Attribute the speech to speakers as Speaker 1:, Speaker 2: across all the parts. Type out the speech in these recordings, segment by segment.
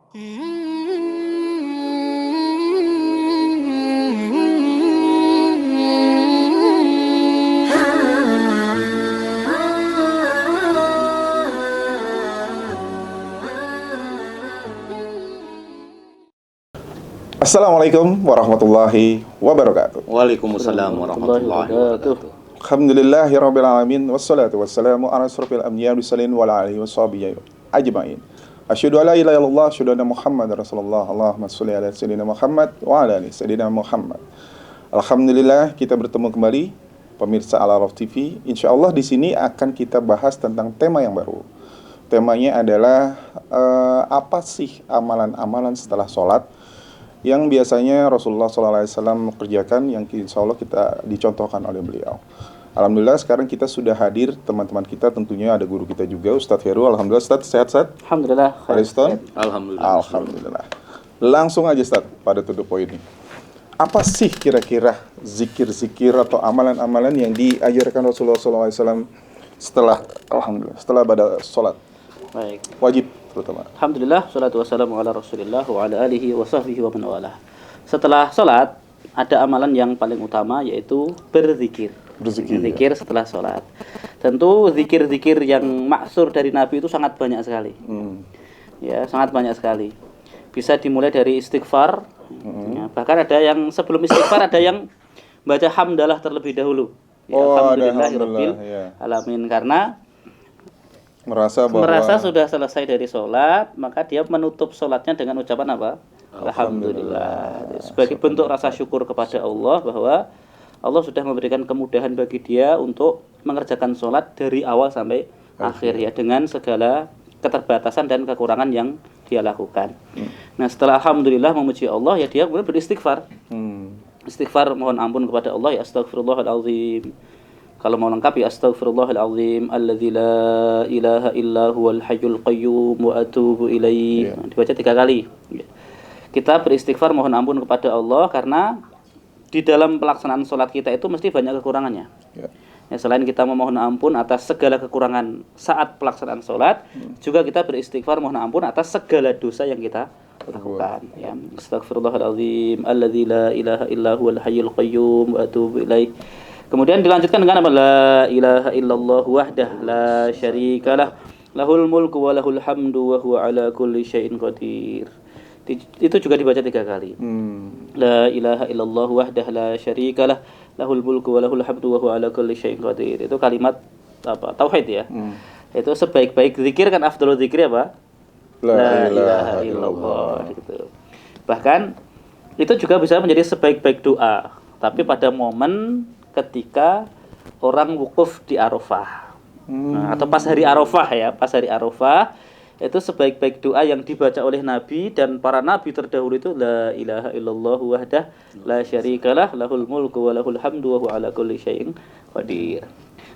Speaker 1: Assalamualaikum warahmatullahi wabarakatuh.
Speaker 2: Waalaikumsalam warahmatullahi wabarakatuh.
Speaker 1: Alhamdulillahirabbil alamin wassalatu wassalamu ala asrofil anbiya'i wal mursalin wa ala alihi washabihi ajmain. Asyhadu an la ilaha illallah, asyhadu anna Muhammadar Rasulullah. Allahumma shalli ala sayyidina Muhammad wa ala ali sayyidina Muhammad. Alhamdulillah kita bertemu kembali pemirsa Al-Araf TV. Insyaallah di sini akan kita bahas tentang tema yang baru. Temanya adalah apa sih amalan-amalan setelah sholat yang biasanya Rasulullah SAW kerjakan, yang insya Allah kita dicontohkan oleh beliau. Alhamdulillah sekarang kita sudah hadir teman-teman kita, tentunya ada guru kita juga Ustadz Heru. Alhamdulillah Ustadz, sehat-sehat?
Speaker 3: Alhamdulillah.
Speaker 1: Ariston?
Speaker 2: Alhamdulillah.
Speaker 1: Alhamdulillah. Langsung aja Ustadz pada to the point ini. Apa sih kira-kira zikir-zikir atau amalan-amalan yang diajarkan Rasulullah SAW setelah pada sholat?
Speaker 3: Baik.
Speaker 1: Wajib terutama.
Speaker 3: Alhamdulillah, salatu wassalamu ala Rasulillah wa ala alihi wa sahbihi wa man walah. Setelah salat ada amalan yang paling utama, yaitu berzikir. Berzikir setelah salat. Tentu zikir-zikir yang maksur dari Nabi itu sangat banyak sekali. Ya, sangat banyak sekali. Bisa dimulai dari istighfar. Ya, bahkan ada yang sebelum istighfar ada yang baca hamdalah terlebih dahulu. Ya, alhamdulillahirabbil alamin, karena merasa sudah selesai dari sholat, maka dia menutup sholatnya dengan ucapan apa? Alhamdulillah. Sebagai bentuk rasa syukur kepada Allah bahwa Allah sudah memberikan kemudahan bagi dia untuk mengerjakan sholat dari awal sampai akhir, ya, dengan segala keterbatasan dan kekurangan yang dia lakukan. Nah, setelah alhamdulillah memuji Allah, ya dia kemudian beristighfar. Istighfar, mohon ampun kepada Allah, ya astaghfirullahalazim. Kalau mau lengkap, ya astaghfirullahalazim alladzi la ilaha illa huwal hayyul qayyum wa atubu ilaih. Dibaca 3 kali. Kita beristighfar, mohon ampun kepada Allah, karena di dalam pelaksanaan sholat kita itu mesti banyak kekurangannya. Ya, selain kita memohon ampun atas segala kekurangan saat pelaksanaan sholat, juga kita beristighfar, mohon ampun atas segala dosa yang kita lakukan. Ya, astaghfirullahalazim alladzi la ilaha illa huwal hayyul qayyum wa atubu ilaih. Kemudian dilanjutkan dengan apa? La ilaha illallah wahdah la syarikalah lahul mulku wa lahul hamdu wa huwa ala kulli syai'in qadir. Itu juga dibaca 3 kali. La ilaha illallah wahdah la syarikalah lahul mulku wa lahul hamdu wa huwa ala kulli syai'in qadir. Itu kalimat apa? Tauhid, ya. Itu sebaik-baik zikir kan, afdhalul zikri apa? La ilaha illallah gitu. Bahkan itu juga bisa menjadi sebaik-baik doa, tapi pada momen ketika orang wukuf di Arafah, atau pas hari Arafah, ya, pas hari Arafah itu sebaik-baik doa yang dibaca oleh Nabi dan para nabi terdahulu itu la ilaha illallah wahdah la syarikalah lahul mulku wa lahul hamdu wa huwa ala kulli syai'in qadir.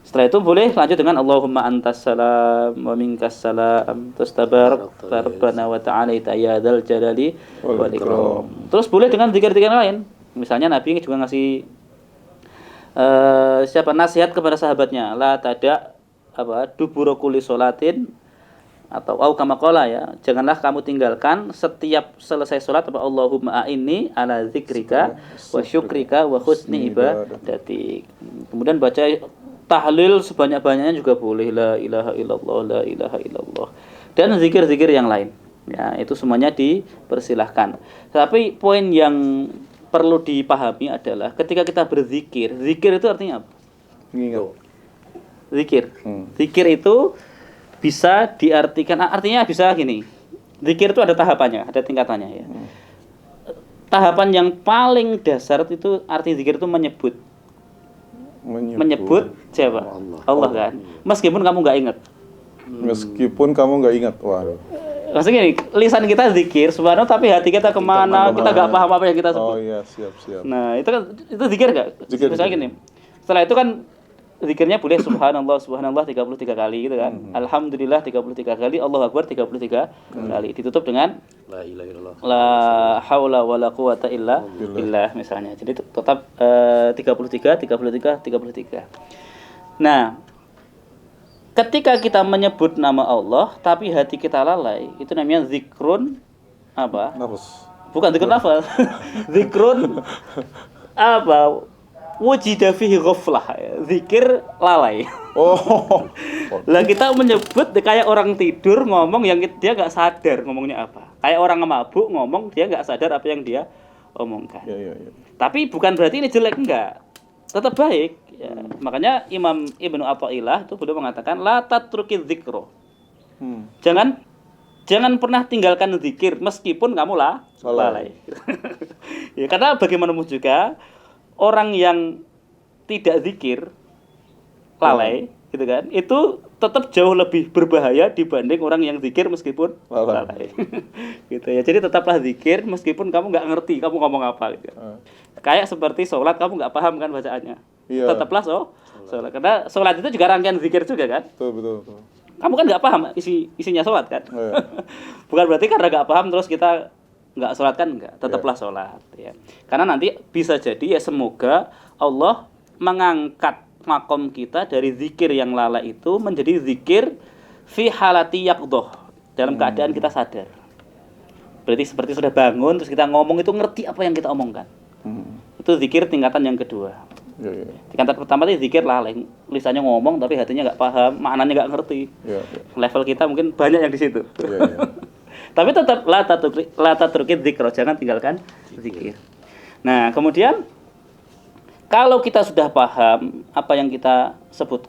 Speaker 3: Setelah itu boleh lanjut dengan Allahumma antas salam wa minkas salam, terus tabarak rabbana wa ta'ala ya dzal jalali wal ikram. Terus boleh dengan zikir-zikir lain. Misalnya Nabi juga ngasih nasihat kepada sahabatnya, la tada dubura kulli sholatin, atau kama qala, ya, janganlah kamu tinggalkan setiap selesai sholat Allahumma a'inni ala zikrika wa syukrika wa husni ibadatik. Kemudian baca tahlil sebanyak-banyaknya juga boleh, la ilaha illallah la ilaha illallah, dan zikir-zikir yang lain, ya, itu semuanya dipersilahkan. Tapi poin yang perlu dipahami adalah ketika kita berzikir, zikir itu artinya apa? Zikir itu bisa diartikan, artinya bisa gini. Zikir itu ada tahapannya, ada tingkatannya, ya. Tahapan yang paling dasar itu arti zikir itu menyebut siapa? Allah kan. Meskipun kamu nggak ingat. Waduh. Maksudnya gini, lisan kita zikir subhanallah, tapi hati kita kemana, kita nggak paham apa yang kita sebut.
Speaker 1: Oh iya, siap.
Speaker 3: Nah, itu zikir nggak? Misalnya gini, setelah itu kan zikirnya boleh subhanallah 33 kali gitu kan. Alhamdulillah 33 kali, Allahu akbar 33 kali. Ditutup dengan
Speaker 2: La ilaha illallah.
Speaker 3: La haula wala quwata illa billah misalnya. Jadi tetap 33. Nah, ketika kita menyebut nama Allah tapi hati kita lalai, itu namanya zikrun apa?
Speaker 1: Nafas.
Speaker 3: Bukan dzikrun nafas. Dzikrun apa? Wujida fihi ghaflah. Zikir lalai.
Speaker 1: Oh.
Speaker 3: Lah kita menyebut kayak orang tidur ngomong yang dia nggak sadar ngomongnya apa. Kayak orang mabuk ngomong dia nggak sadar apa yang dia omongkan.
Speaker 1: Ya.
Speaker 3: Tapi bukan berarti ini jelek, enggak. Tetap baik. Ya. Makanya Imam Ibnu Athaillah itu beliau mengatakan la tatruki dzikra. Jangan pernah tinggalkan zikir meskipun kamu lalai. Ya, karena bagaimanapun juga orang yang tidak zikir lalai gitu kan, itu tetap jauh lebih berbahaya dibanding orang yang zikir meskipun lalai. Gitu ya. Jadi tetaplah zikir meskipun kamu nggak ngerti kamu ngomong apa gitu. Kayak seperti sholat kamu nggak paham kan bacaannya.
Speaker 1: Iya.
Speaker 3: Tetaplah sholat, karena sholat itu juga rangkaian zikir juga kan.
Speaker 1: Betul.
Speaker 3: Kamu kan nggak paham isinya sholat kan. Bukan berarti karena nggak paham terus kita nggak sholat kan, enggak. Tetaplah sholat ya. Karena nanti bisa jadi ya semoga Allah mengangkat makom kita dari zikir yang lala itu menjadi zikir fi halati yaqdhah, dalam keadaan kita sadar. Berarti seperti sudah bangun terus kita ngomong itu ngerti apa yang kita omongkan. Itu zikir tingkatan yang kedua.
Speaker 1: Ya.
Speaker 3: Tingkatan pertama itu zikir lalai, lisannya ngomong tapi hatinya nggak paham, maknanya nggak ngerti.
Speaker 1: Ya.
Speaker 3: Level kita mungkin banyak yang di situ.
Speaker 1: Ya.
Speaker 3: Tapi tetap la tatruki dzikra, jangan tinggalkan zikir. Nah, kemudian kalau kita sudah paham apa yang kita sebut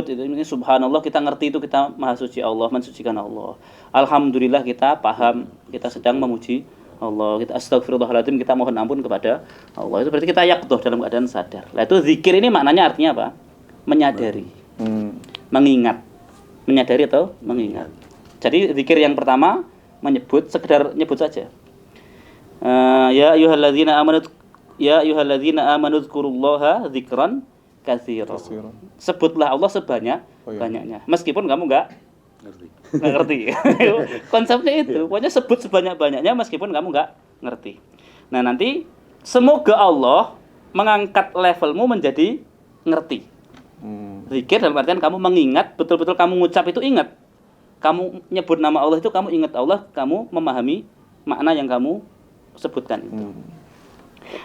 Speaker 3: itu, ini subhanallah, kita ngerti itu kita maha suci Allah, mensucikan Allah. Alhamdulillah kita paham, kita sedang memuji Allah, kita astagfirullahaladzim, kita mohon ampun kepada Allah. Itu berarti kita yaqdhah, dalam keadaan sadar. Nah, itu zikir ini maknanya artinya apa? Menyadari. Mengingat. Menyadari atau mengingat. Jadi zikir yang pertama menyebut, sekedar nyebut saja. Ya ayyuhalladzina amanu dzkurullaha dzikran katsiran. Sebutlah Allah sebanyak-banyaknya. Meskipun kamu enggak ngerti. Konsepnya itu. Pokoknya sebut sebanyak-banyaknya meskipun kamu enggak ngerti. Nah, nanti semoga Allah mengangkat levelmu menjadi ngerti. Zikir dalam artian kamu mengingat, betul-betul kamu ngucap itu ingat. Kamu nyebut nama Allah itu kamu ingat Allah, kamu memahami makna yang kamu sebutkan itu.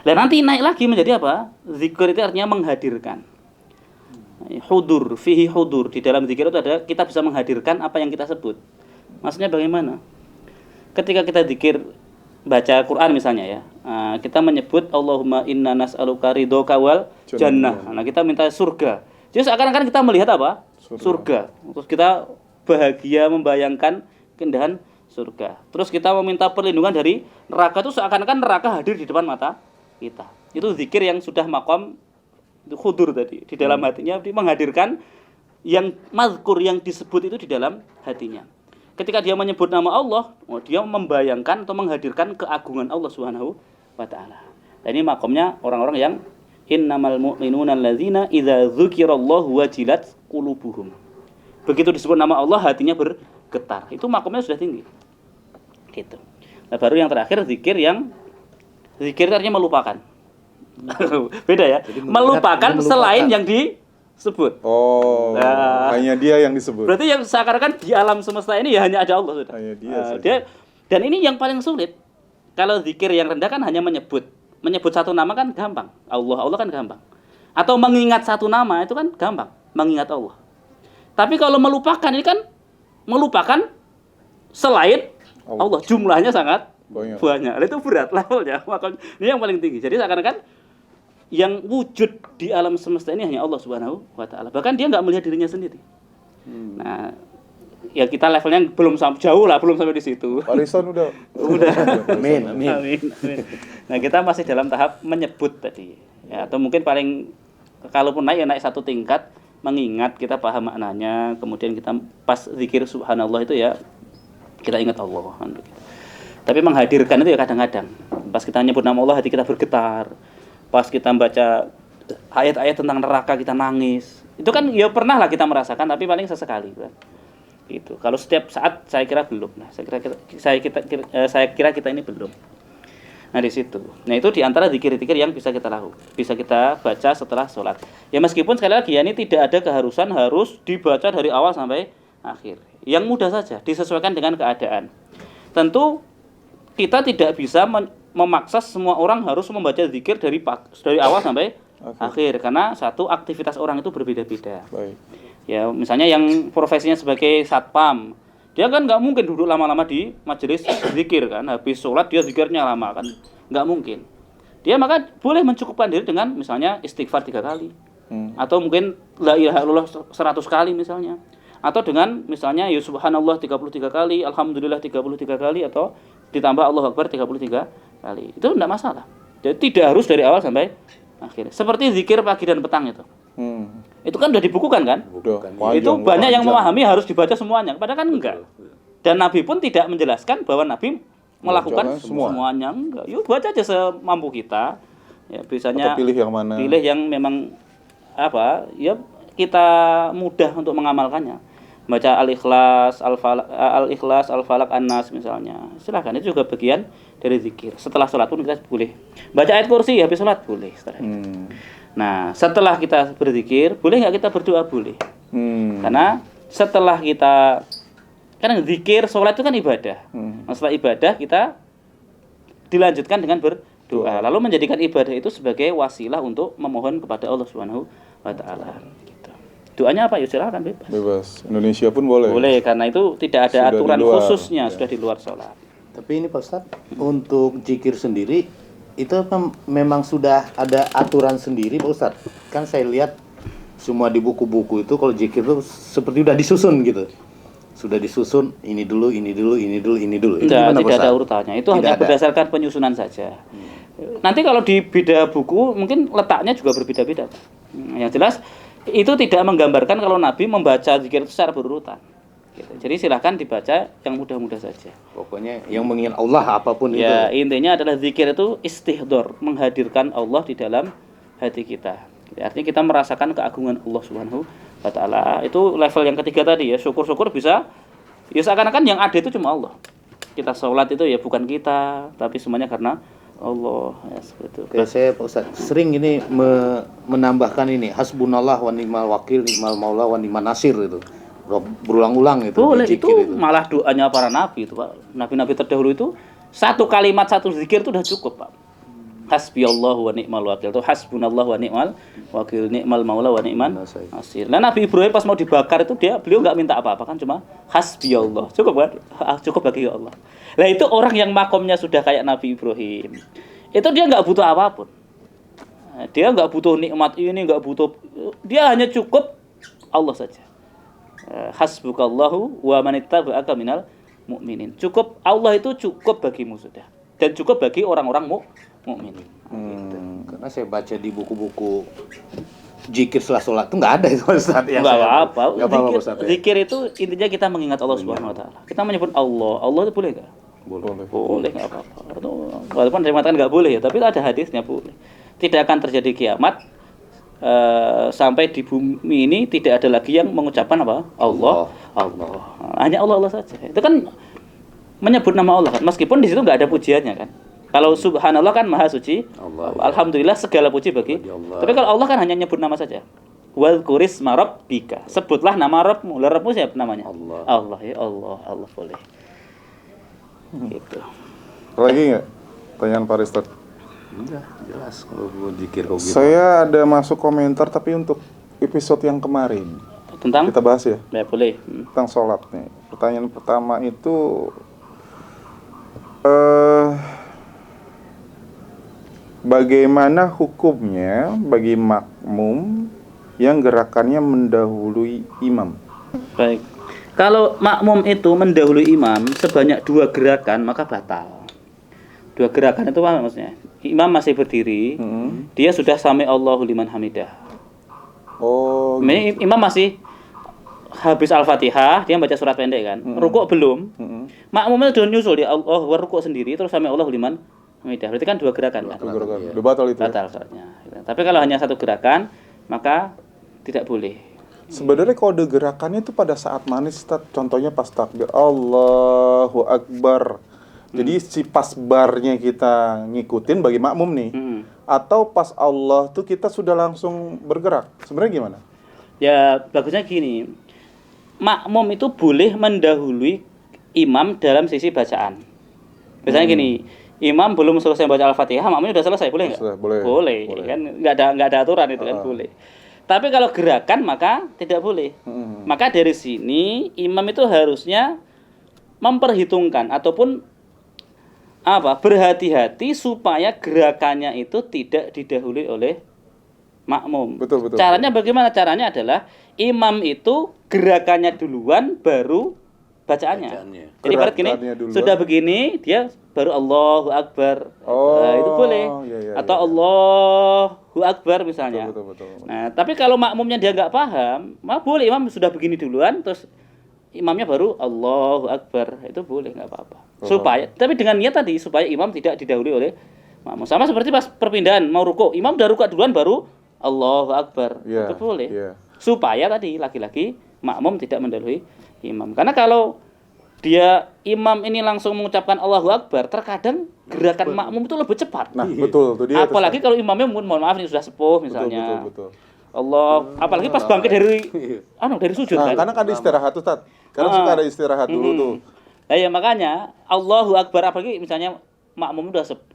Speaker 3: Dan nanti naik lagi menjadi apa? Zikir itu artinya menghadirkan. Hudur, fihi hudur. Di dalam zikir itu ada kita bisa menghadirkan apa yang kita sebut. Maksudnya bagaimana? Ketika kita zikir baca Quran misalnya ya, kita menyebut Allahumma inna nas'aluka ridhoka wal jannah. Nah, kita minta surga. Jadi seakan-akan kita melihat apa? Surga. Terus kita bahagia membayangkan keindahan surga. Terus kita meminta perlindungan dari neraka, itu seakan-akan neraka hadir di depan mata kita. Itu zikir yang sudah maqam hudur tadi. Di dalam hatinya menghadirkan yang mazkur, yang disebut itu di dalam hatinya. Ketika dia menyebut nama Allah, dia membayangkan atau menghadirkan keagungan Allah Subhanahu wa taala. Dan ini makomnya orang-orang yang innamal mu'minuna alladzina idza dzukirallahu wajilat qulubuhum. Begitu disebut nama Allah hatinya bergetar. Itu makomnya sudah tinggi. Gitu. Nah, baru yang terakhir zikir artinya melupakan. Beda ya. Melupakan selain yang disebut.
Speaker 1: Oh, hanya dia yang disebut.
Speaker 3: Berarti yang seakan-akan di alam semesta ini ya hanya ada Allah sudah.
Speaker 1: Hanya dia saja.
Speaker 3: Dan ini yang paling sulit. Kalau zikir yang rendah kan hanya menyebut satu nama kan gampang. Allah kan gampang. Atau mengingat satu nama itu kan gampang, mengingat Allah. Tapi kalau melupakan ini kan melupakan selain Allah. Jumlahnya sangat banyak. Itu berat levelnya. Ini yang paling tinggi. Jadi seakan-akan yang wujud di alam semesta ini hanya Allah Subhanahu wa taala. Bahkan dia enggak melihat dirinya sendiri. Nah, ya kita levelnya belum jauh lah, belum sampai di situ.
Speaker 1: Warisan udah.
Speaker 3: Amin. Nah, kita masih dalam tahap menyebut tadi. Ya, atau mungkin paling kalaupun naik satu tingkat, mengingat, kita paham maknanya, kemudian kita pas zikir subhanallah itu ya kita ingat Allah. Tapi menghadirkan itu ya kadang-kadang pas kita nyebut nama Allah hati kita bergetar, pas kita baca ayat-ayat tentang neraka kita nangis. Itu kan ya pernah lah kita merasakan, tapi paling sesekali kan. Gitu. Kalau setiap saat saya kira belum. Nah, saya kira kita ini belum. Nah, di situ. Nah, itu di antara zikir-zikir yang bisa kita lakukan. Bisa kita baca setelah sholat. Ya meskipun sekali lagi ya ini tidak ada keharusan harus dibaca dari awal sampai akhir. Yang mudah saja, disesuaikan dengan keadaan. Tentu kita tidak bisa memaksa semua orang harus membaca zikir dari awal sampai akhir, karena satu, aktivitas orang itu berbeda-beda.
Speaker 1: Baik.
Speaker 3: Ya, misalnya yang profesinya sebagai satpam, dia kan nggak mungkin duduk lama-lama di majelis zikir kan, habis sholat dia zikirnya lama kan, nggak mungkin. Dia maka boleh mencukupkan diri dengan misalnya istighfar 3 kali, atau mungkin la ilaha illallah 100 kali misalnya, atau dengan misalnya ya subhanallah 33 kali, alhamdulillah 33 kali, atau ditambah Allahu Akbar 33 kali. Itu tidak masalah. Jadi tidak harus dari awal sampai akhir. Seperti zikir pagi dan petang itu. Itu kan sudah dibukukan kan? Itu banyak yang memahami harus dibaca semuanya, padahal kan enggak. Dan Nabi pun tidak menjelaskan bahwa Nabi melakukan semuanya, enggak. Yuk baca aja semampu kita. Ya, biasanya
Speaker 1: atau pilih yang mana?
Speaker 3: Pilih yang memang apa? Ya kita mudah untuk mengamalkannya. Baca Al-Ikhlas, Al-Ikhlas, Al-Falaq, An-Nas misalnya. Silakan, itu juga bagian dari zikir. Setelah sholat pun kita boleh. Baca ayat kursi habis sholat boleh. Nah, setelah kita berzikir, boleh nggak kita berdoa? Boleh. Karena setelah kita, kan zikir, sholat itu kan ibadah. Setelah ibadah kita dilanjutkan dengan berdoa. Lalu menjadikan ibadah itu sebagai wasilah untuk memohon kepada Allah Subhanahu wa Ta'ala. Doanya apa? Ya silakan bebas.
Speaker 1: Bebas. Indonesia pun boleh.
Speaker 3: Boleh, karena itu tidak ada
Speaker 1: Sudah
Speaker 3: aturan
Speaker 1: di luar.
Speaker 3: khususnya, sudah di luar sholat.
Speaker 4: Tapi ini Pak Ustadz, untuk zikir sendiri itu memang sudah ada aturan sendiri Pak Ustadz. Kan saya lihat semua di buku-buku itu kalau zikir itu seperti udah disusun gitu. Sudah disusun ini dulu, ini dulu, ini dulu, ini dulu. Itu
Speaker 3: Tidak,
Speaker 4: gimana, Pak
Speaker 3: tidak ada
Speaker 4: Ustadz?
Speaker 3: urutannya. Itu
Speaker 4: Tidak
Speaker 3: hanya
Speaker 4: ada.
Speaker 3: berdasarkan penyusunan saja. Nanti kalau di beda buku mungkin letaknya juga berbeda-beda. Yang jelas itu tidak menggambarkan kalau Nabi membaca zikir itu secara berurutan. Gitu. Jadi silahkan dibaca yang mudah-mudah saja.
Speaker 4: Pokoknya yang mengingat Allah apapun
Speaker 3: Ya,
Speaker 4: itu.
Speaker 3: intinya adalah zikir itu istihdor, menghadirkan Allah di dalam hati kita. Artinya kita merasakan keagungan Allah Subhanahu wa Ta'ala. Itu level yang ketiga tadi ya. Syukur-syukur bisa, ya seakan-akan yang ada itu cuma Allah. Kita sholat itu ya bukan kita, tapi semuanya karena Allah, ya seperti itu.
Speaker 4: Oke, saya Pak Ustadz sering ini menambahkan ini hasbunallah wa ni'mal wakil, ni'mal maula wa ni'man nasir itu. Berulang-ulang itu.
Speaker 3: Boleh,
Speaker 4: di
Speaker 3: itu
Speaker 4: zikir
Speaker 3: malah doanya para nabi itu Pak. Nabi-nabi terdahulu itu satu kalimat, satu zikir itu sudah cukup Pak. Hasbiyallahu wa ni'mal wakil, itu hasbunallahu wa ni'mal wakil, ni'mal maula wa ni'man nasir. Nah, Nabi Ibrahim pas mau dibakar itu beliau nggak minta apa-apa kan, cuma hasbiyallah. Cukup kan? Cukup bagi Allah. Nah, itu orang yang makomnya sudah kayak Nabi Ibrahim. Itu dia nggak butuh apapun. Dia nggak butuh nikmat ini, nggak butuh, dia hanya cukup Allah saja. Hasbukallahu wa manittaba'aka minal mu'minin. Cukup Allah itu cukup bagimu sudah. Dan cukup bagi orang-orang mukmin.
Speaker 4: Karena saya baca di buku-buku zikir setelah sholat itu nggak ada itu Ustaz.
Speaker 3: Enggak apa-apa.
Speaker 4: Nggak apa-apa Ustaz.
Speaker 3: Zikir itu intinya kita mengingat Allah Subhanahu wa Ta'ala. Kita menyebut Allah. Allah itu boleh nggak? Boleh, nggak apa-apa. Walaupun saya mengatakan nggak boleh ya, tapi ada hadisnya boleh. Tidak akan terjadi kiamat sampai di bumi ini tidak ada lagi yang mengucapkan apa? Allah. Hanya Allah saja. Itu kan menyebut nama Allah kan, meskipun di situ nggak ada pujiannya kan. Kalau subhanallah kan maha suci, alhamdulillah segala puji bagi Allah. Tapi kalau Allah kan hanya nyebut nama saja. Wal kuris marabbika, sebutlah nama Rabbmu. Rabbmu siapa namanya? Allah ya Allah boleh. Gitu.
Speaker 1: Lagi nggak pertanyaan Pak Ristot?
Speaker 4: Enggak, jelas kalau mau zikir kok gitu.
Speaker 1: Saya ada masuk komentar tapi untuk episode yang kemarin
Speaker 3: Tentang?
Speaker 1: kita bahas ya
Speaker 3: Ya boleh.
Speaker 1: tentang sholat nih. Pertanyaan pertama itu bagaimana hukumnya bagi makmum yang gerakannya mendahului imam?
Speaker 3: Baik. Kalau makmum itu mendahului imam sebanyak 2 gerakan maka batal. 2 gerakan itu apa maksudnya? Imam masih berdiri, dia sudah sami Allahu liman hamidah.
Speaker 1: Oh,
Speaker 3: Imam masih habis Al-Fatihah, dia baca surat pendek kan. Rukuk belum. Makmumnya udah nyusul dia Allah rukuk sendiri terus sami Allahu liman hamidah. Berarti kan 2 gerakan kan?
Speaker 1: 2 gerakan. Udah batal itu.
Speaker 3: Batal sholatnya. Tapi kalau hanya 1 gerakan maka tidak boleh.
Speaker 1: Sebenarnya kode gerakannya itu pada saat mana sih, Ustaz? Contohnya pas takbir Allahu Akbar. Jadi si pas barnya kita ngikutin bagi makmum nih. Atau pas Allah tuh kita sudah langsung bergerak. Sebenarnya gimana?
Speaker 3: Ya bagusnya gini. Makmum itu boleh mendahului imam dalam sisi bacaan. Misalnya gini, imam belum selesai baca Al-Fatihah, makmumnya udah selesai, boleh nggak?
Speaker 1: Selesai, boleh.
Speaker 3: Boleh. Kan nggak ada aturan itu kan boleh. Tapi kalau gerakan maka tidak boleh. Maka dari sini imam itu harusnya memperhitungkan ataupun berhati-hati supaya gerakannya itu tidak didahului oleh makmum.
Speaker 1: Betul.
Speaker 3: Caranya bagaimana? Caranya adalah imam itu gerakannya duluan baru bacaannya. Jadi ibarat gini, sudah begini dia baru Allahu Akbar. Nah, itu boleh. Atau Allahu Akbar misalnya.
Speaker 1: Betul.
Speaker 3: Nah, tapi kalau makmumnya dia nggak paham, maka boleh imam sudah begini duluan terus imamnya baru Allahu Akbar. Itu boleh, nggak apa-apa. Supaya tapi dengan niat tadi supaya imam tidak didahului oleh makmum. Sama seperti pas perpindahan mau ruku, imam udah ruku duluan baru Allahu Akbar. Itu boleh. Supaya tadi lagi-lagi makmum tidak mendahului imam. Karena kalau dia imam ini langsung mengucapkan Allahu Akbar, terkadang gerakan makmum itu lebih cepat.
Speaker 1: Nah, betul. Itu dia.
Speaker 3: Apalagi kalau imamnya mohon maaf ini sudah sepuh misalnya.
Speaker 1: Betul.
Speaker 3: Allah, apalagi pas bangkit dari sujud kan.
Speaker 1: Karena kan ada istirahat tuh, Tat. Karena suka ada istirahat dulu tuh.
Speaker 3: Nah, ya makanya Allahu Akbar, apalagi misalnya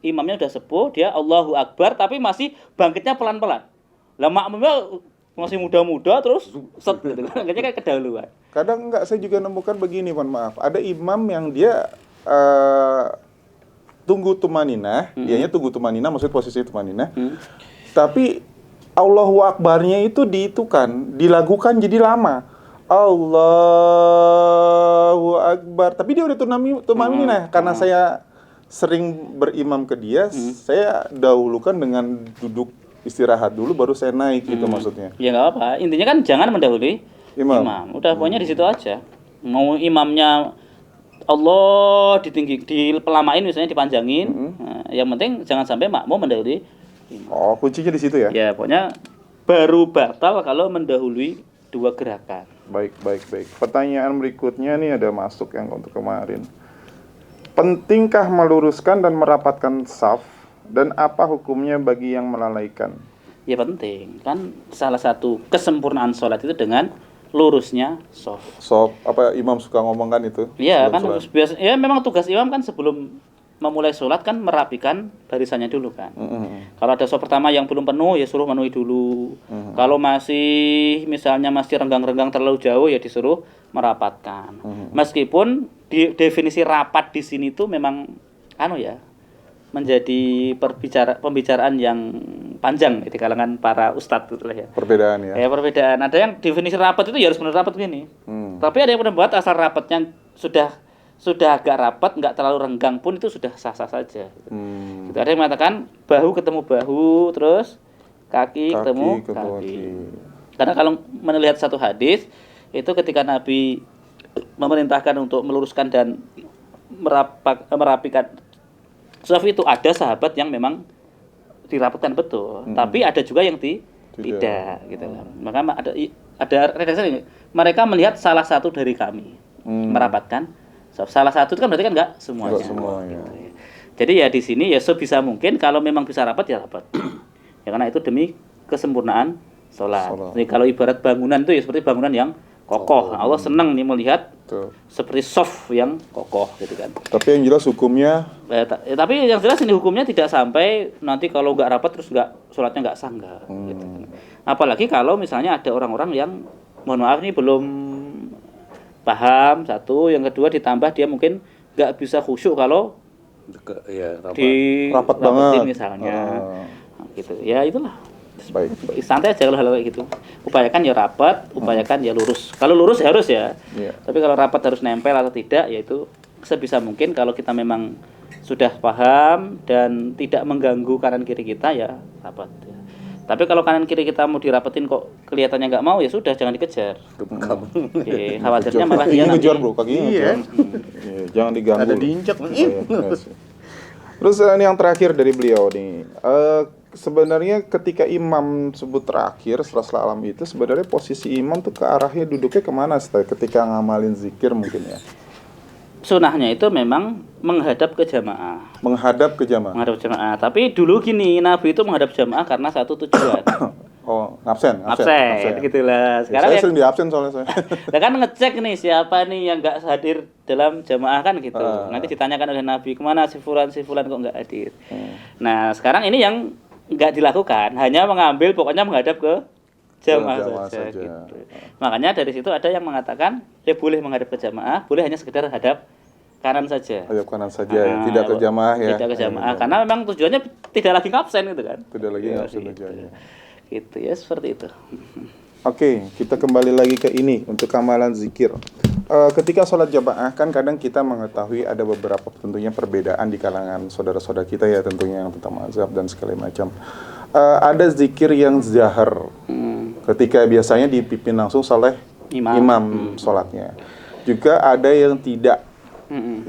Speaker 3: imamnya udah sepuh, dia Allahu Akbar tapi masih bangkitnya pelan-pelan. Lah makmumnya masih muda-muda terus set gitu kan, kayak kedahuluan.
Speaker 1: Kadang saya juga nemukan begini, mohon maaf. Ada imam yang dia tunggu tumaninah, dianya tunggu tumaninah, maksud posisi tumaninah. Tapi Allahu Akbarnya itu dilakukan jadi lama. Allahu Akbar. Tapi dia udah tumaninah. Karena saya sering berimam ke dia, saya dahulukan dengan duduk istirahat dulu baru saya naik gitu maksudnya.
Speaker 3: Ya nggak apa. Intinya kan jangan mendahului imam. Udah pokoknya di situ aja. Mau imamnya Allah dipelamain misalnya dipanjangin. Nah, yang penting jangan sampai makmum mendahului imam.
Speaker 1: Oh, kuncinya di situ ya?
Speaker 3: Ya, pokoknya baru batal kalau mendahului dua gerakan.
Speaker 1: Baik. Pertanyaan berikutnya nih ada masuk yang untuk kemarin. Pentingkah meluruskan dan merapatkan saf? Dan apa hukumnya bagi yang melalaikan?
Speaker 3: Ya penting, kan salah satu kesempurnaan sholat itu dengan lurusnya shaf.
Speaker 1: Imam suka ngomong kan itu?
Speaker 3: Iya kan, biasa. Ya memang tugas imam kan sebelum memulai sholat kan merapikan barisannya dulu kan. Kalau ada shaf pertama yang belum penuh ya suruh menuhi dulu. Kalau misalnya masih renggang-renggang terlalu jauh ya disuruh merapatkan. Meskipun definisi rapat di sini tuh memang menjadi pembicaraan yang panjang di kalangan para ustadz gitu lah ya.
Speaker 1: Perbedaan ya.
Speaker 3: Ya perbedaan. Ada yang definisi rapat itu ya harus benar rapat begini. Tapi ada yang membuat asal rapatnya sudah agak rapat, nggak terlalu renggang pun itu sudah sah-sah saja. Gitu. Ada yang mengatakan bahu ketemu bahu, terus kaki ketemu kaki. Karena kalau melihat satu hadis itu ketika Nabi memerintahkan untuk meluruskan dan merapikan shaf itu ada sahabat yang memang dirapatkan betul, tapi ada juga yang tidak gitu lah. Maka ada redaksi mereka melihat salah satu dari kami merapatkan shaf. Salah satu itu kan berarti kan enggak semuanya. Gitu. Jadi ya di sini ya sebisa mungkin kalau memang bisa rapat ya rapat. Ya karena itu demi kesempurnaan sholat. Jadi kalau ibarat bangunan itu ya seperti bangunan yang kokoh. Allah senang nih melihat seperti shaf yang kokoh gitu kan.
Speaker 1: Tapi yang jelas hukumnya
Speaker 3: tapi yang jelas ini hukumnya tidak sampai nanti kalau nggak rapat terus sholatnya nggak sah gitu. Apalagi kalau misalnya ada orang-orang yang mohon maaf nih belum paham satu, yang kedua ditambah dia mungkin nggak bisa khusyuk kalau
Speaker 1: rapat banget
Speaker 3: misalnya. Gitu. Ya itulah.
Speaker 1: Baik.
Speaker 3: Santai aja kalau hal kayak gitu. Upayakan ya rapat, upayakan ya lurus. Kalau lurus harus ya. Tapi kalau rapat harus nempel atau tidak, yaitu sebisa mungkin kalau kita memang sudah paham dan tidak mengganggu kanan kiri kita ya rapat. Tapi kalau kanan kiri kita mau dirapetin kok kelihatannya nggak mau ya sudah jangan dikejar. Khawatirnya malah dia
Speaker 1: ngejar bro kakinya. Jangan diganggu. Ada diinjak. Terus ini yang terakhir dari beliau nih. Sebenarnya ketika imam sebut terakhir setelah alam itu sebenarnya posisi imam tuh ke arahnya duduknya kemana ketika ngamalin zikir mungkin ya?
Speaker 3: Sunahnya itu memang menghadap ke jamaah.
Speaker 1: Menghadap ke jamaah.
Speaker 3: Tapi dulu gini, Nabi itu menghadap jamaah karena satu tujuan.
Speaker 1: Oh, ngabsen.
Speaker 3: gitulah. Sekarang
Speaker 1: Saya
Speaker 3: ya,
Speaker 1: sering di absen soalnya saya.
Speaker 3: nah kan ngecek nih siapa nih yang nggak hadir dalam jamaah kan gitu. Nanti ditanyakan oleh Nabi, kemana si fulan kok nggak hadir. Nah sekarang ini yang nggak dilakukan, hanya mengambil pokoknya menghadap ke jamaah saja. Gitu. Makanya dari situ ada yang mengatakan boleh menghadap ke jamaah, boleh hanya sekedar hadap kanan saja.
Speaker 1: Hadap kanan saja, ya. Tidak ke jamaah ya.
Speaker 3: Tidak ke jamaah, karena memang tujuannya tidak lagi ngabsen gitu kan.
Speaker 1: Tidak lagi
Speaker 3: Ya,
Speaker 1: ngabsen
Speaker 3: gitu.
Speaker 1: tujuannya.
Speaker 3: Gitu ya, seperti itu.
Speaker 1: Oke, kita kembali lagi ke ini untuk amalan zikir. Ketika sholat jamaah kan kadang kita mengetahui ada beberapa tentunya perbedaan di kalangan saudara-saudara kita ya, tentunya yang tentang mazhab dan segala macam. Ada zikir yang zahar, ketika biasanya dipimpin langsung oleh imam sholatnya. Juga ada yang tidak,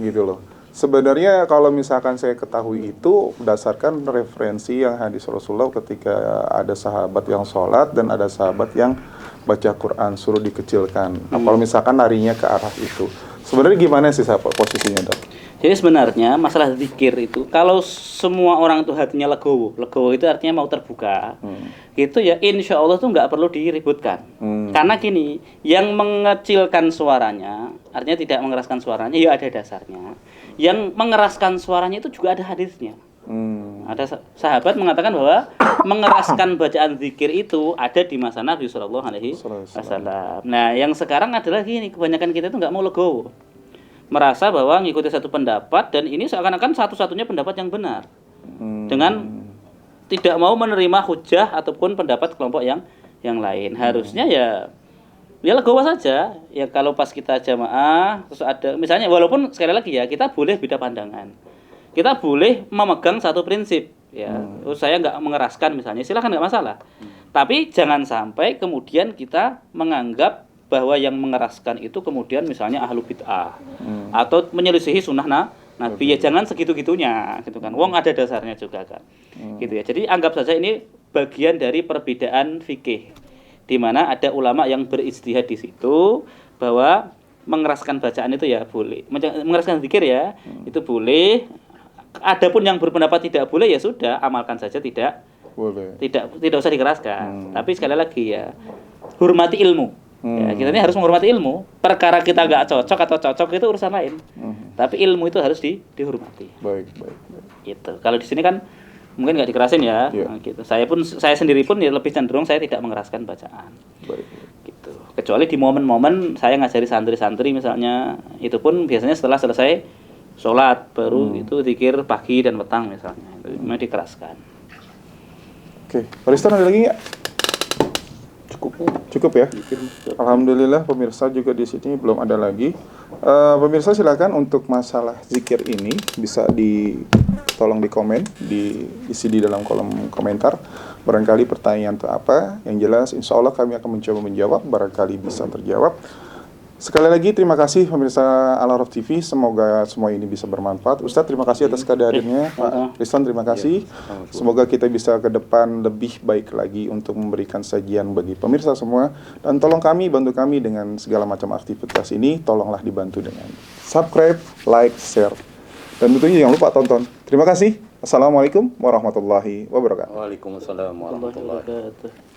Speaker 1: gitu loh. Sebenarnya kalau misalkan saya ketahui itu berdasarkan referensi yang hadis Rasulullah ketika ada sahabat yang sholat dan ada sahabat yang baca Quran suruh dikecilkan. Nah, kalau misalkan larinya ke arah itu, sebenarnya gimana sih posisinya, Dok?
Speaker 3: Jadi sebenarnya masalah zikir itu kalau semua orang itu hatinya legowo itu artinya mau terbuka. Itu ya insya Allah tuh nggak perlu diributkan. Karena gini, yang mengecilkan suaranya artinya tidak mengeraskan suaranya ya ada dasarnya. Yang mengeraskan suaranya itu juga ada hadisnya. Ada sahabat mengatakan bahwa mengeraskan bacaan zikir itu ada di masa Nabi Shallallahu Alaihi Wasallam. Nah, yang sekarang adalah gini, kebanyakan kita itu nggak mau legowo, merasa bahwa mengikuti satu pendapat dan ini seakan-akan satu-satunya pendapat yang benar, dengan tidak mau menerima hujah ataupun pendapat kelompok yang lain. Harusnya ya legowo saja. Ya kalau pas kita jamaah terus ada misalnya, walaupun sekali lagi ya kita boleh beda pandangan, kita boleh memegang satu prinsip ya. Saya nggak mengeraskan misalnya, silakan, nggak masalah. Tapi jangan sampai kemudian kita menganggap bahwa yang mengeraskan itu kemudian misalnya ahlu bid'ah atau menyelisihi sunnah Nabi. Ya jangan segitu-gitunya gitu kan. Wong ada dasarnya juga kan. Gitu ya. Jadi anggap saja ini bagian dari perbedaan fikih, di mana ada ulama yang berijtihad di situ bahwa mengeraskan bacaan itu ya boleh, mengeraskan zikir ya itu boleh. Adapun yang berpendapat tidak boleh ya sudah, amalkan saja, tidak usah dikeraskan. Tapi sekali lagi ya, hormati ilmu. Ya, kita ini harus menghormati ilmu. Perkara kita nggak cocok atau cocok itu urusan lain. Tapi ilmu itu harus dihormati.
Speaker 1: Baik.
Speaker 3: Gitu. Kalau di sini kan mungkin nggak dikerasin ya. Nah, gitu. Saya sendiri pun ya lebih cenderung saya tidak mengeraskan bacaan.
Speaker 1: Baik.
Speaker 3: Gitu. Kecuali di momen-momen saya ngajari santri-santri misalnya, itu pun biasanya setelah selesai sholat baru itu zikir pagi dan petang misalnya. Itu memang dikeraskan.
Speaker 1: Oke, Pak ada lagi nggak? Cukup ya. Alhamdulillah pemirsa juga di sini belum ada lagi. Pemirsa silakan untuk masalah zikir ini bisa tolong di komen, diisi di dalam kolom komentar. Barangkali pertanyaan itu apa? Yang jelas insya Allah kami akan mencoba menjawab, barangkali bisa terjawab. Sekali lagi terima kasih pemirsa Al-Araf TV, semoga semua ini bisa bermanfaat. Ustadz terima kasih atas kehadirannya, Pak Rizwan terima kasih. Semoga kita bisa ke depan lebih baik lagi untuk memberikan sajian bagi pemirsa semua. Dan tolong bantu kami dengan segala macam aktivitas ini, tolonglah dibantu dengan subscribe, like, share. Dan tentunya jangan lupa tonton. Terima kasih. Assalamualaikum warahmatullahi wabarakatuh.
Speaker 2: Waalaikumsalam warahmatullahi wabarakatuh.